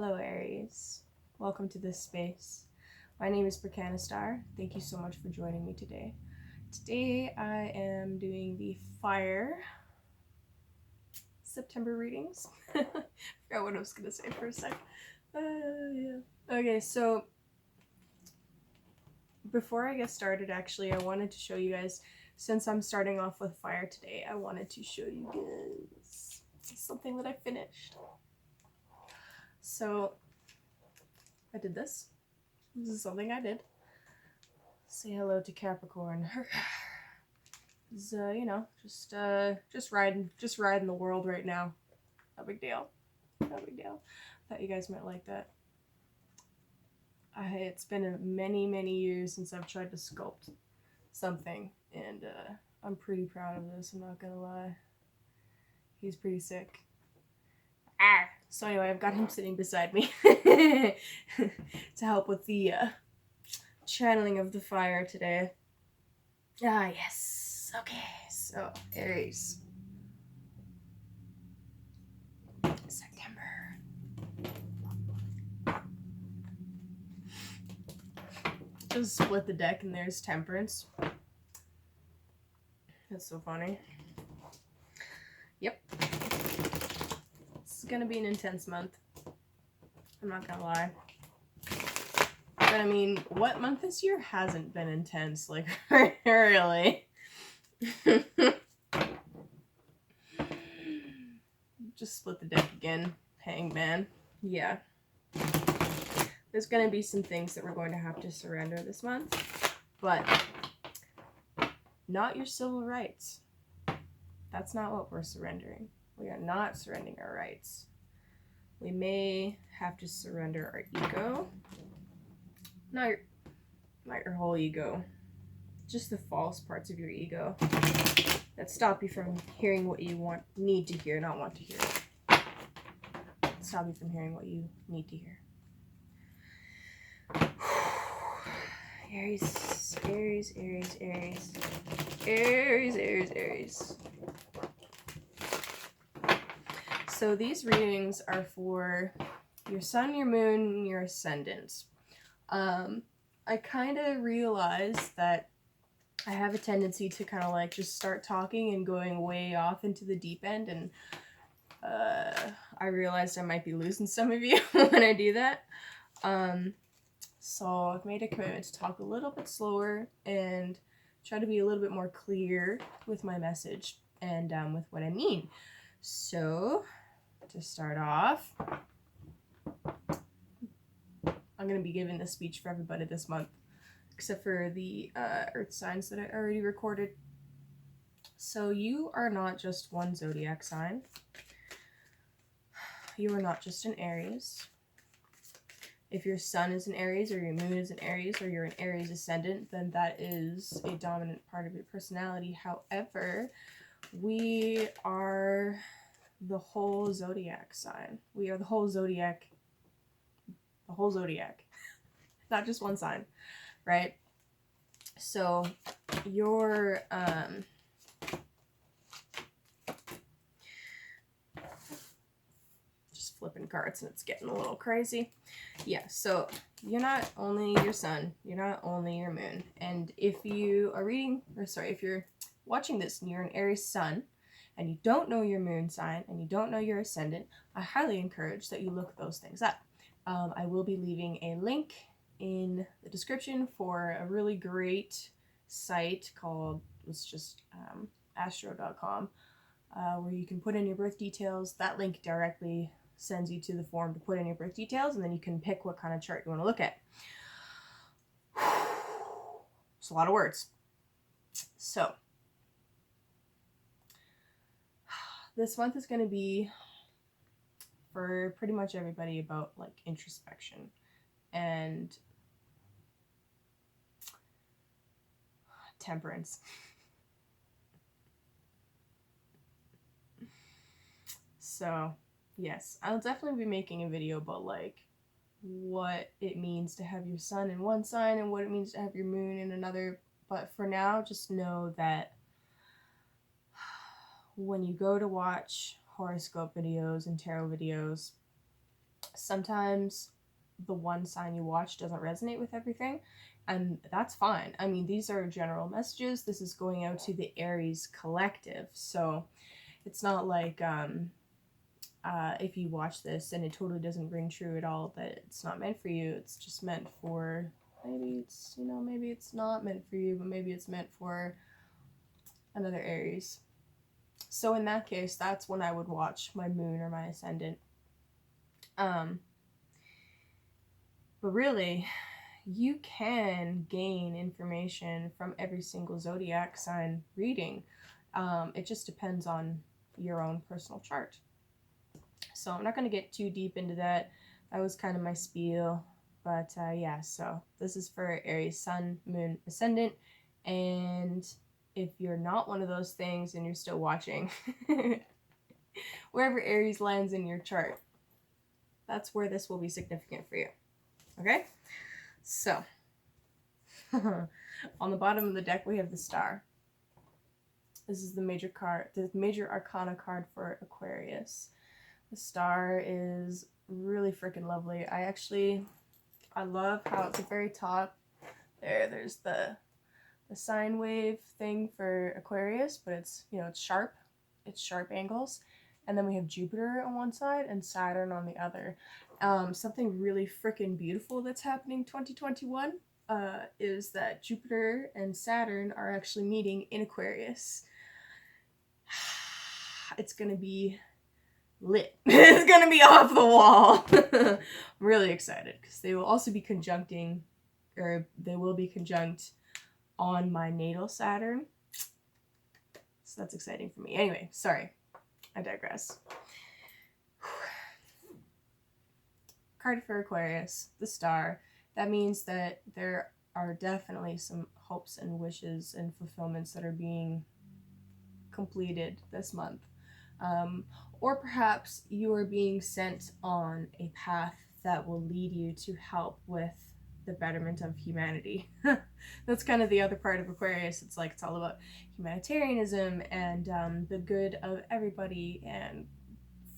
Hello Aries, welcome to this space. My name is Berkana. Thank you so much for joining me today. Today I am doing the fire September readings. I forgot what I was gonna say for a sec. Okay, so before I get started, actually, I wanted to show you guys, since I'm starting off with fire today, I wanted to show you guys something that I finished. So I did this. This is something I did. Say hello to Capricorn. Is just riding the world right now. No big deal. No big deal. Thought you guys might like that. It's been many years since I've tried to sculpt something, and I'm pretty proud of this. I'm not gonna lie. He's pretty sick. So anyway, I've got him sitting beside me to help with the channeling of the fire today. Yes. Okay, so Aries. September. Just split the deck and there's Temperance. That's so funny. Yep. This is gonna be an intense month. I'm not gonna lie. But I mean, what month this year hasn't been intense? Like, really? Just split the deck again. Hangman. Yeah. There's going to be some things that we're going to have to surrender this month. But not your civil rights. That's not what we're surrendering. We are not surrendering our rights. We may have to surrender our ego. Not your whole ego. Just the false parts of your ego that stop you from hearing what you need to hear, not want to hear. Stop you from hearing what you need to hear. Aries, Aries, Aries, Aries. Aries, Aries, Aries. So these readings are for your sun, your moon, and your ascendant. I kind of realized that I have a tendency to kind of like just start talking and going way off into the deep end, and I realized I might be losing some of you when I do that. So I've made a commitment to talk a little bit slower and try to be a little bit more clear with my message and with what I mean. So to start off, I'm going to be giving this speech for everybody this month, except for the earth signs that I already recorded. So you are not just one zodiac sign. You are not just an Aries. If your sun is an Aries, or your moon is an Aries, or you're an Aries ascendant, then that is a dominant part of your personality. However, we are the whole zodiac sign. We are the whole zodiac. The whole zodiac. Not just one sign, right? So your just flipping cards and it's getting a little crazy. Yeah, so you're not only your sun, you're not only your moon. And if you are if you're watching this and you're an Aries sun and you don't know your moon sign and you don't know your ascendant, I highly encourage that you look those things up. I will be leaving a link in the description for a really great site called astro.com, where you can put in your birth details. That link directly sends you to the form to put in your birth details, and then you can pick what kind of chart you want to look at. It's a lot of words. So this month is going to be for pretty much everybody about like introspection and temperance. So yes, I'll definitely be making a video about like what it means to have your sun in one sign and what it means to have your moon in another. But for now, just know that when you go to watch horoscope videos and tarot videos, Sometimes the one sign you watch doesn't resonate with everything, and that's fine. I mean, these are general messages. This is going out to the Aries collective, so it's not like if you watch this and it totally doesn't ring true at all, that it's not meant for you. It's just meant for, maybe it's, you know, maybe it's not meant for you, but maybe it's meant for another Aries. So in that case, that's when I would watch my moon or my ascendant. But really, you can gain information from every single zodiac sign reading. It just depends on your own personal chart. So I'm not going to get too deep into that. That was kind of my spiel. But yeah, so this is for Aries, Sun, Moon, Ascendant. And if you're not one of those things and you're still watching, wherever Aries lands in your chart, that's where this will be significant for you. Okay? So, on the bottom of the deck, we have the Star. This is the major arcana card for Aquarius. The Star is really freaking lovely. I love how at the very top there's the sine wave thing for Aquarius, but it's, you know, it's sharp angles. And then we have Jupiter on one side and Saturn on the other. Something really freaking beautiful that's happening 2021 is that Jupiter and Saturn are actually meeting in Aquarius. It's gonna be lit. It's gonna be off the wall. I'm really excited because they will also be conjuncting, or they will be conjunct on my natal Saturn. So that's exciting for me. Anyway, sorry, I digress. Card for Aquarius, the Star. That means that there are definitely some hopes and wishes and fulfillments that are being completed this month. Or perhaps you are being sent on a path that will lead you to help with the betterment of humanity. That's kind of the other part of Aquarius. It's like, it's all about humanitarianism and the good of everybody and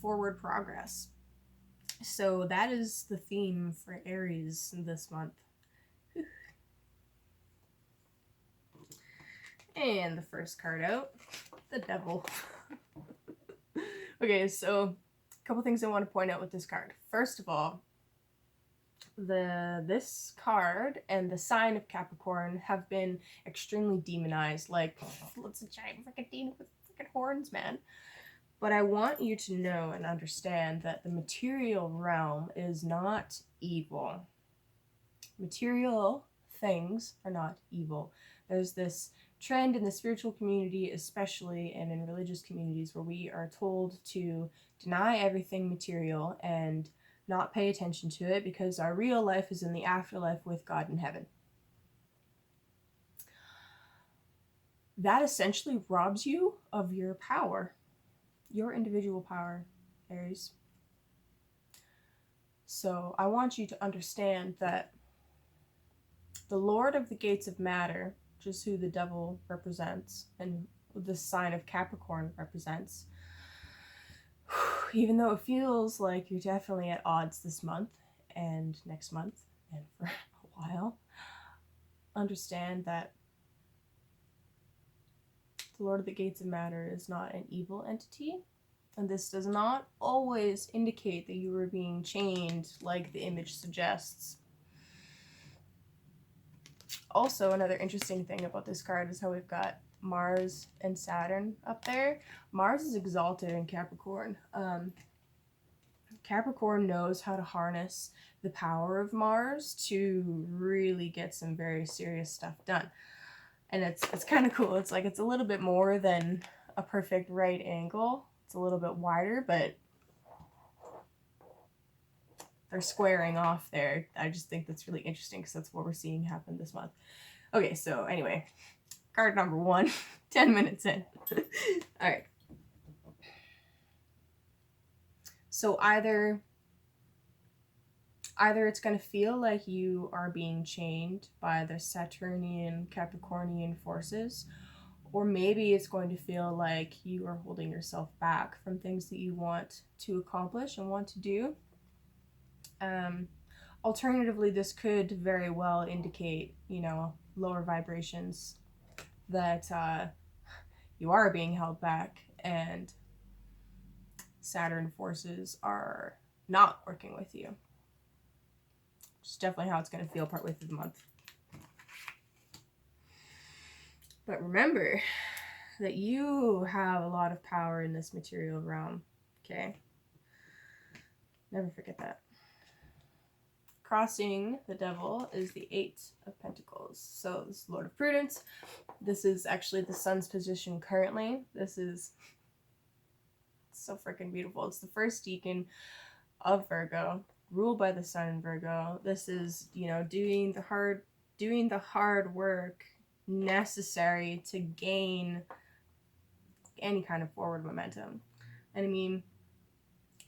forward progress. So that is the theme for Aries this month. And the first card out, the Devil. Okay, so a couple things I want to point out with this card. First of all, this card and the sign of Capricorn have been extremely demonized. Like, it's a giant freaking demon with freaking horns, man. But I want you to know and understand that the material realm is not evil. Material things are not evil. There's this trend in the spiritual community, especially, and in religious communities, where we are told to deny everything material and not pay attention to it because our real life is in the afterlife with God in heaven. That essentially robs you of your power. Your individual power, Aries. So I want you to understand that the Lord of the Gates of Matter, which is who the Devil represents and the sign of Capricorn represents, even though it feels like you're definitely at odds this month and next month and for a while, understand that the Lord of the Gates of Matter is not an evil entity, and this does not always indicate that you are being chained like the image suggests. Also, another interesting thing about this card is how we've got Mars and Saturn up there. Mars is exalted in Capricorn. Capricorn knows how to harness the power of Mars to really get some very serious stuff done. And it's kind of cool. It's like, it's a little bit more than a perfect right angle. It's a little bit wider, but they're squaring off there. I just think that's really interesting because that's what we're seeing happen this month. Okay, so anyway, card number 1, 10 minutes in. All right. So either it's going to feel like you are being chained by the Saturnian Capricornian forces, or maybe it's going to feel like you are holding yourself back from things that you want to accomplish and want to do. Alternatively, this could very well indicate, you know, lower vibrations, that you are being held back and Saturn forces are not working with you. It's definitely how it's going to feel partway through the month. But remember that you have a lot of power in this material realm, okay? Never forget that. Crossing the devil is the 8 of Pentacles. So this is Lord of Prudence. This is actually the sun's position currently. This is so freaking beautiful. It's the first decan of Virgo, ruled by the sun in Virgo. This is, you know, doing the hard work necessary to gain any kind of forward momentum. And I mean,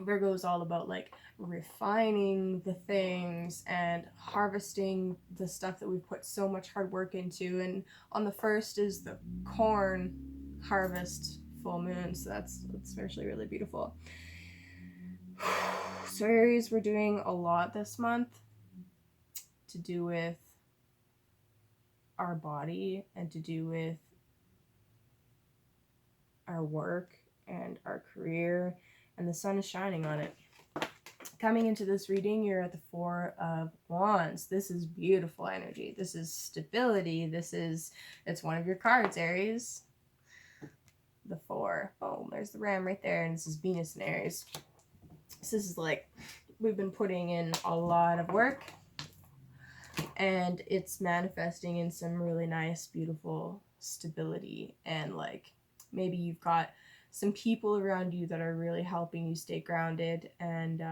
Virgo is all about like refining the things and harvesting the stuff that we've put so much hard work into. And on the 1st is the corn harvest full moon, so that's actually really beautiful. So Aries, we're doing a lot this month to do with our body and to do with our work and our career, and the sun is shining on it. Coming into this reading, you're at the 4 of Wands. This is beautiful energy. This is stability. It's one of your cards, Aries. The 4. Boom, there's the ram right there, and this is Venus and Aries. So this is like, we've been putting in a lot of work, and it's manifesting in some really nice, beautiful stability. And like, maybe you've got some people around you that are really helping you stay grounded and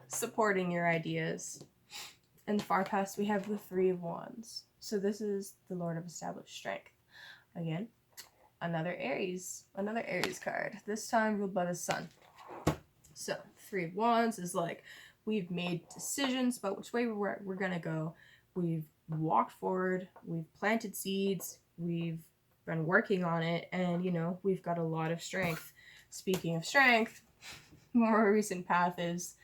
supporting your ideas. In the far past, we have the 3 of Wands. So this is the Lord of Established Strength. Again, another Aries card. This time ruled by the sun. So 3 of Wands is like, we've made decisions about which way we're gonna go. We've walked forward. We've planted seeds. We've been working on it, and you know, we've got a lot of strength. Speaking of strength, the more recent path is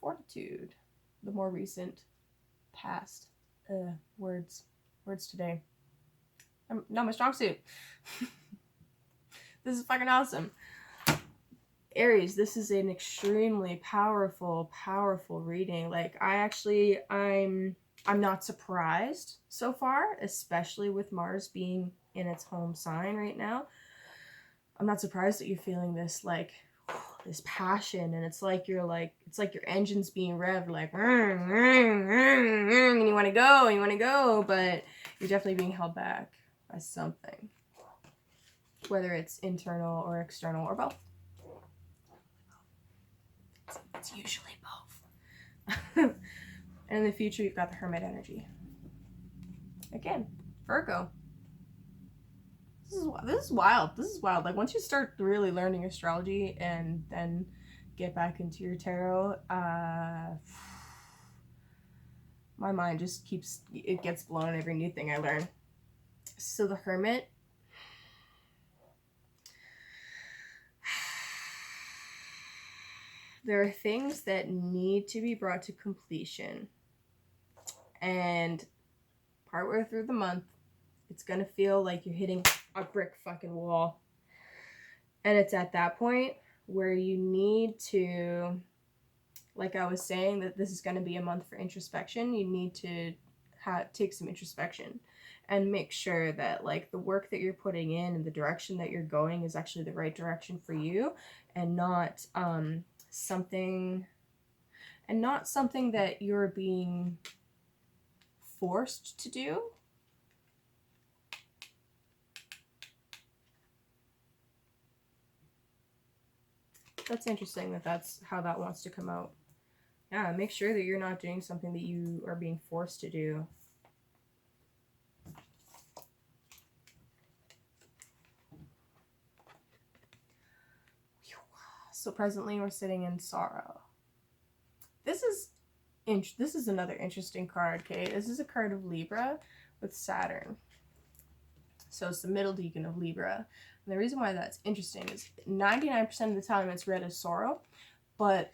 fortitude. The more recent past. Words today. Not my strong suit. This is fucking awesome. Aries, this is an extremely powerful reading. Like, I'm not surprised so far, especially with Mars being in its home sign right now. I'm not surprised that you're feeling this, like, this passion, and it's like your engine's being revved, like, and you want to go, but you're definitely being held back by something, whether it's internal or external or both. It's usually both. And in the future, you've got the Hermit energy. Again, Virgo. This is wild. Like, once you start really learning astrology and then get back into your tarot, my mind just gets blown every new thing I learn. So the Hermit, there are things that need to be brought to completion, and partway through the month, it's gonna feel like you're hitting a brick fucking wall. And it's at that point where you need to, like I was saying, that this is gonna be a month for introspection. You need to take some introspection and make sure that, like, the work that you're putting in and the direction that you're going is actually the right direction for you, and not something that you're being forced to do. That's interesting that that's how that wants to come out. Yeah, make sure that you're not doing something that you are being forced to do. So presently we're sitting in sorrow. This is another interesting card, okay? This is a card of Libra with Saturn. So it's the middle decan of Libra. And the reason why that's interesting is 99% of the time it's read as sorrow, but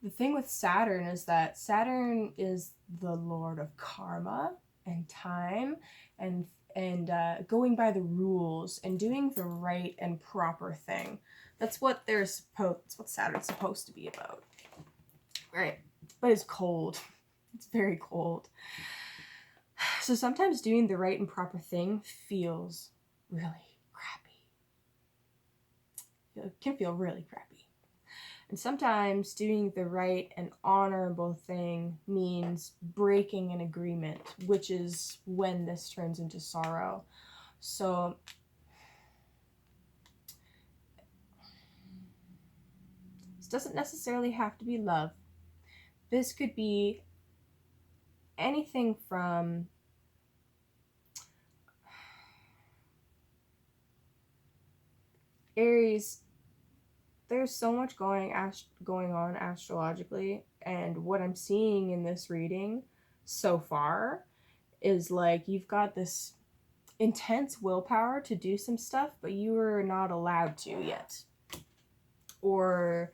the thing with Saturn is that Saturn is the lord of karma and time and going by the rules and doing the right and proper thing. That's what That's what Saturn's supposed to be about, right? But it's cold. It's very cold. So sometimes doing the right and proper thing feels really crappy. It can feel really crappy. And sometimes doing the right and honorable thing means breaking an agreement, which is when this turns into sorrow. So this doesn't necessarily have to be love. This could be anything from Aries. There's so much going on astrologically, and what I'm seeing in this reading so far is like you've got this intense willpower to do some stuff, but you are not allowed to yet. Or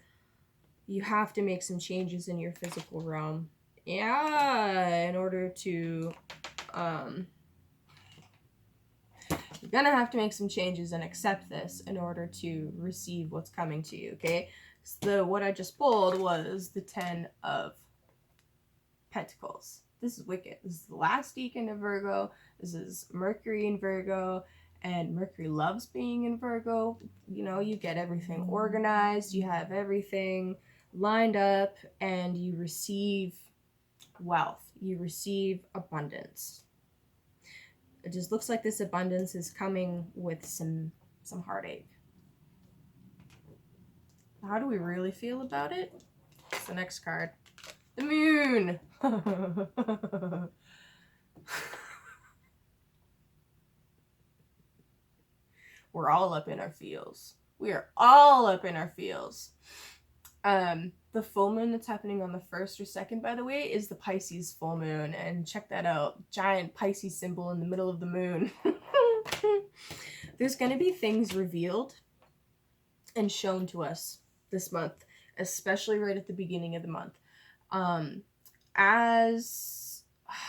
you have to make some changes in your physical realm. Yeah, in order to you're gonna have to make some changes and accept this in order to receive what's coming to you, okay? So what I just pulled was the 10 of Pentacles. This is wicked. This is the last decan of Virgo. This is Mercury in Virgo, and Mercury loves being in Virgo. You know, you get everything organized, you have everything lined up, and you receive wealth. You receive abundance. It just looks like this abundance is coming with some heartache. How do we really feel about it? It's the next card. The moon! We're all up in our feels. We are all up in our feels. The full moon that's happening on the 1st or 2nd, by the way, is the Pisces full moon. And check that out. Giant Pisces symbol in the middle of the moon. There's going to be things revealed and shown to us this month, especially right at the beginning of the month. As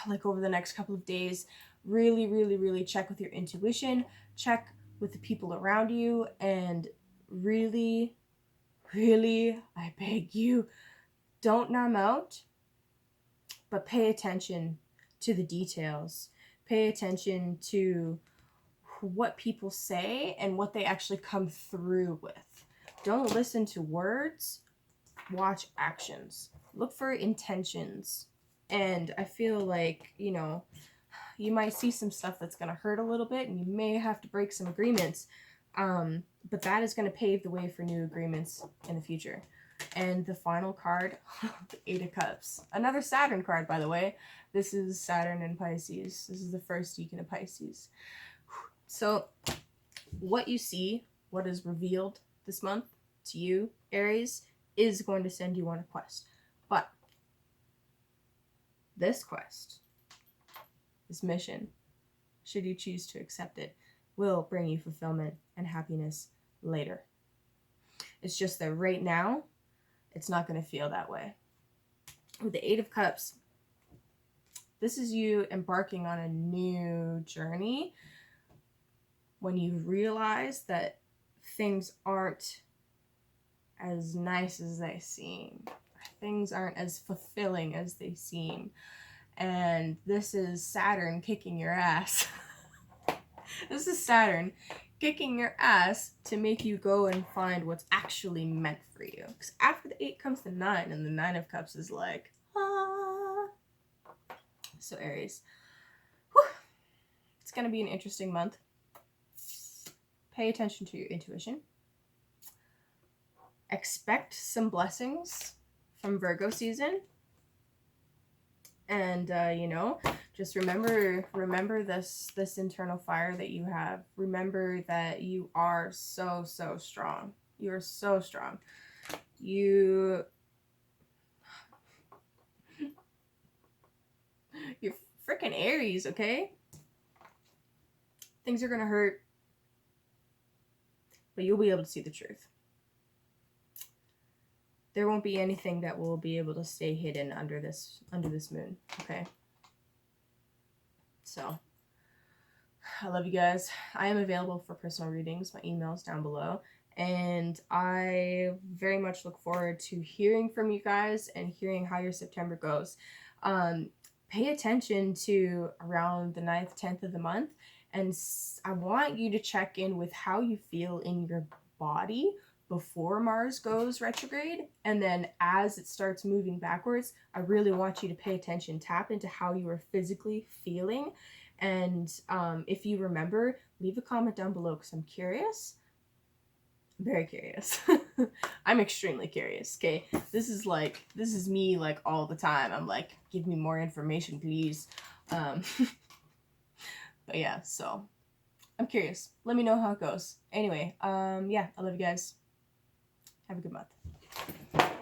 like over the next couple of days, really check with your intuition, check with the people around you, and really, I beg you, don't numb out, but pay attention to the details. Pay attention to what people say and what they actually come through with. Don't listen to words, watch actions. Look for intentions. And I feel like, you know, you might see some stuff that's going to hurt a little bit, and you may have to break some agreements. But that is going to pave the way for new agreements in the future. And the final card, the 8 of Cups. Another Saturn card, by the way. This is Saturn in Pisces. This is the first decan of Pisces. So what you see, what is revealed this month to you, Aries, is going to send you on a quest. But this quest, this mission, should you choose to accept it, will bring you fulfillment and happiness later. It's just that right now, it's not going to feel that way. With the 8 of Cups, this is you embarking on a new journey when you realize that things aren't as nice as they seem. Things aren't as fulfilling as they seem. And this is Saturn kicking your ass. This is Saturn kicking your ass to make you go and find what's actually meant for you. Because after the 8 comes the 9, and the 9 of Cups is like, ah. So Aries, whew, it's going to be an interesting month. Pay attention to your intuition. Expect some blessings from Virgo season. And, you know, just remember this internal fire that you have. Remember that you are so strong. You're so strong. You're freaking Aries, okay? Things are going to hurt, but you'll be able to see the truth. there won't be anything that will be able to stay hidden under this moon, okay? So, I love you guys. I am available for personal readings. My email is down below. And I very much look forward to hearing from you guys and hearing how your September goes. Pay attention to around the 9th, 10th of the month. And I want you to check in with how you feel in your body before Mars goes retrograde. And then as it starts moving backwards, I really want you to pay attention. Tap into how you are physically feeling. And if you remember, leave a comment down below because I'm curious. I'm very curious. I'm extremely curious. Okay, this is me like all the time. I'm like, give me more information, please. But yeah, so I'm curious. Let me know how it goes. Anyway, yeah, I love you guys. Have a good month.